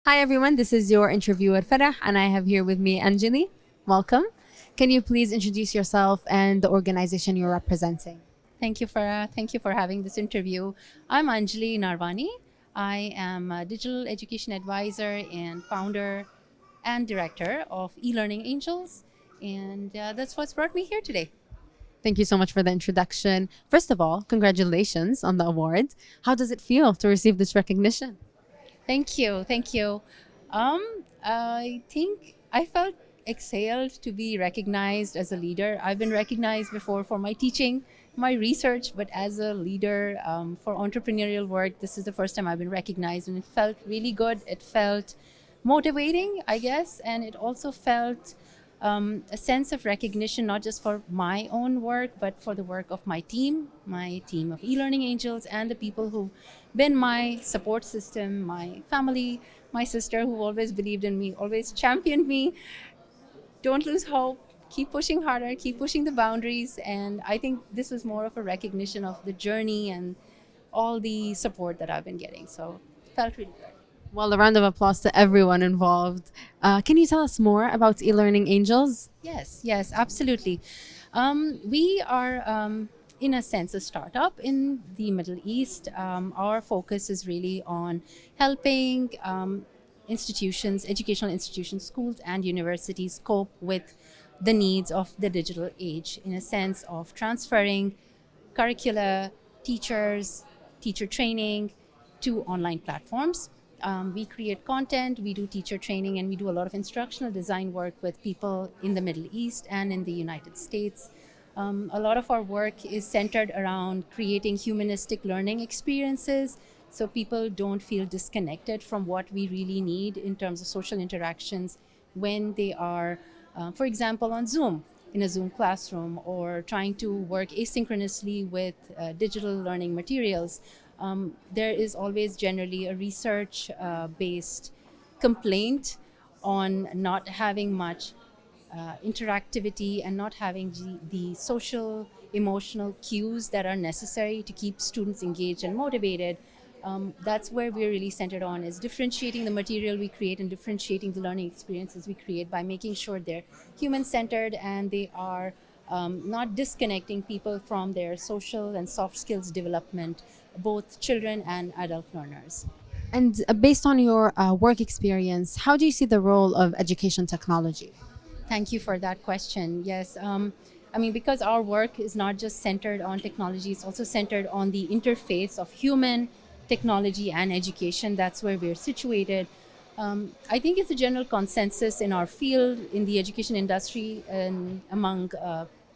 Hi everyone, this is your interviewer Farah and I have here with me Anjli. Welcome. Can you please introduce yourself and the organization you're representing? Thank you, Farah. Thank you for having this interview. I'm Anjli Narwani. I am a digital education advisor and founder and director of Elearning Angels. And that's what's brought me here today. Thank you so much for the introduction. First of all, congratulations on the award. How does it feel to receive this recognition? Thank you. Thank you. I think I felt exhaled to be recognized as a leader. I've been recognized before for my teaching, my research, but as a leader for entrepreneurial work, this is the first time I've been recognized, and it felt really good. It felt motivating, I guess, and it also felt a sense of recognition, not just for my own work, but for the work of my team of e-learning angels, and the people who've been my support system, my family, my sister who always believed in me, always championed me. Don't lose hope. Keep pushing harder, keep pushing the boundaries. And I think this was more of a recognition of the journey and all the support that I've been getting. So it felt really good. Well, a round of applause to everyone involved. Can you tell us more about e-learning angels? Yes, yes, absolutely. We are, in a sense, a startup in the Middle East. Our focus is really on helping institutions, educational institutions, schools, and universities cope with the needs of the digital age in a sense of transferring curricula, teachers, teacher training to online platforms. We create content, we do teacher training, and we do a lot of instructional design work with people in the Middle East and in the United States. A lot of our work is centered around creating humanistic learning experiences so people don't feel disconnected from what we really need in terms of social interactions when they are, for example, on Zoom, in a Zoom classroom, or trying to work asynchronously with digital learning materials. There is always generally a research based complaint on not having much interactivity and not having the social emotional cues that are necessary to keep students engaged and motivated. That's where we're really centered on, is differentiating the material we create and differentiating the learning experiences we create by making sure they're human-centered and they are not disconnecting people from their social and soft skills development, both children and adult learners. And based on your work experience, how do you see the role of education technology? Thank you for that question. Yes, I mean, because our work is not just centered on technology, it's also centered on the interface of human, technology, and education. That's where we're situated. I think it's a general consensus in our field, in the education industry, and among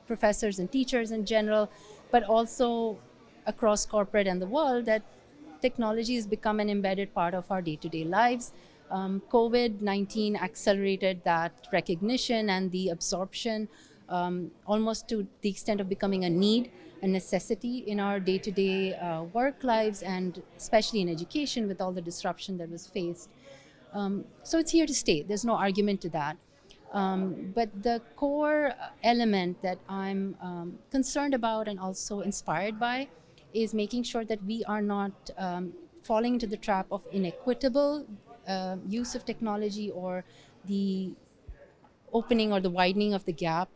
professors and teachers in general, but also across corporate and the world, that technology has become an embedded part of our day-to-day lives. COVID 19 accelerated that recognition and the absorption, almost to the extent of becoming a need, a necessity in our day to day work lives, and especially in education with all the disruption that was faced. So it's here to stay. There's no argument to that. But the core element that I'm concerned about and also inspired by is making sure that we are not falling into the trap of inequitable use of technology, or the opening or the widening of the gap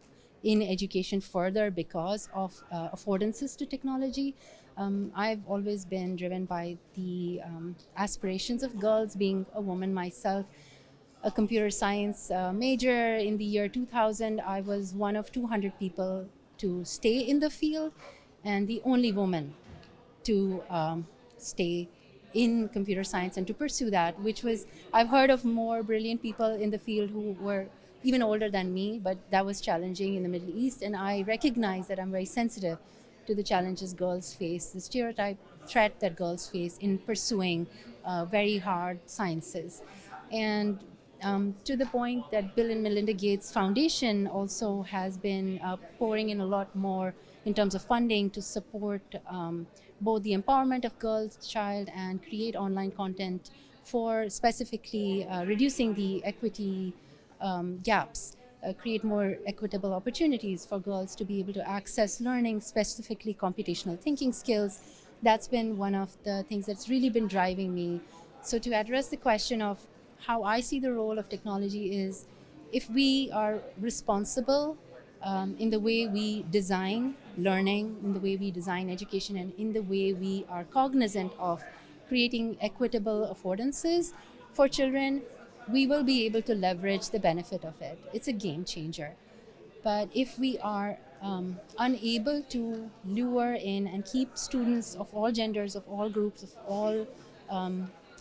in education further because of affordances to technology. I've always been driven by the aspirations of girls, being a woman myself, a computer science major in the year 2000. I was one of 200 people to stay in the field and the only woman to stay in computer science and to pursue that, which was, I've heard of more brilliant people in the field who were even older than me, but that was challenging in the Middle East. And I recognize that I'm very sensitive to the challenges girls face, the stereotype threat that girls face in pursuing very hard sciences. And to the point that Bill and Melinda Gates Foundation also has been pouring in a lot more in terms of funding to support both the empowerment of girls, child, and create online content for specifically reducing the equity gaps, create more equitable opportunities for girls to be able to access learning, specifically computational thinking skills. That's been one of the things that's really been driving me. So to address the question of how I see the role of technology is, if we are responsible in the way we design learning, in the way we design education, and in the way we are cognizant of creating equitable affordances for children, we will be able to leverage the benefit of it. It's a game changer. But if we are unable to lure in and keep students of all genders, of all groups, of all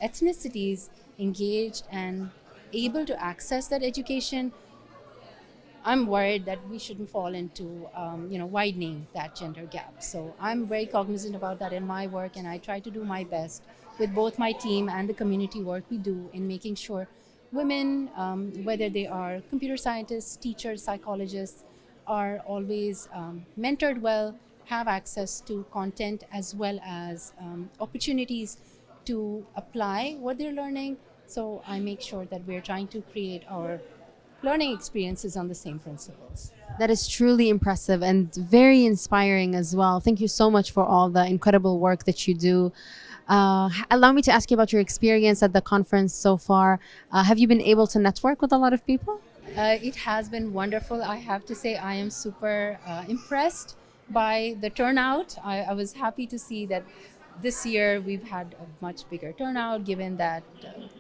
ethnicities engaged and able to access that education, I'm worried that we shouldn't fall into, widening that gender gap. So I'm very cognizant about that in my work, and I try to do my best with both my team and the community work we do in making sure women, whether they are computer scientists, teachers, psychologists, are always mentored well, have access to content as well as opportunities to apply what they're learning. So I make sure that we're trying to create our learning experiences on the same principles. That is truly impressive and very inspiring as well. Thank you so much for all the incredible work that you do. Allow me to ask you about your experience at the conference so far. Have you been able to network with a lot of people? It has been wonderful. I have to say, I am super impressed by the turnout. I was happy to see that this year we've had a much bigger turnout, given that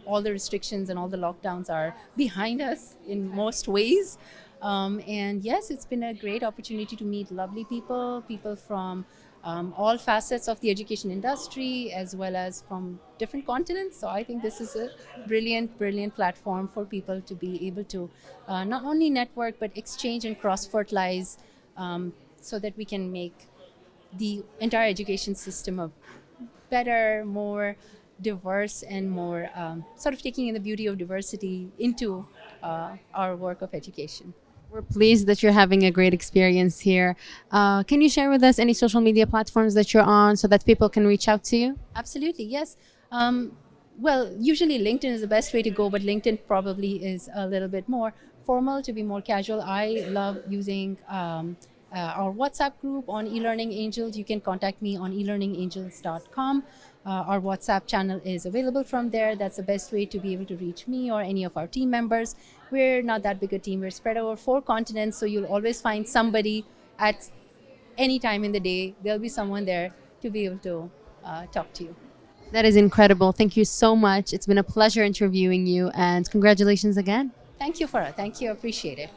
all the restrictions and all the lockdowns are behind us in most ways. And yes, it's been a great opportunity to meet lovely people, people from all facets of the education industry, as well as from different continents. So I think this is a brilliant, brilliant platform for people to be able to not only network, but exchange and cross fertilize, so that we can make the entire education system a better, more diverse, and more sort of taking in the beauty of diversity into our work of education. We're pleased that you're having a great experience here. Can you share with us any social media platforms that you're on so that people can reach out to you? Absolutely, yes. Well, usually LinkedIn is the best way to go, but LinkedIn probably is a little bit more formal, to be more casual. I love using our WhatsApp group on Elearning Angels. You can contact me on elearningangels.com. Our WhatsApp channel is available from there. That's the best way to be able to reach me or any of our team members. We're not that big a team. We're spread over 4 continents, so you'll always find somebody at any time in the day. There'll be someone there to be able to talk to you. That is incredible. Thank you so much. It's been a pleasure interviewing you, and congratulations again. Thank you, Farah. Thank you. Appreciate it.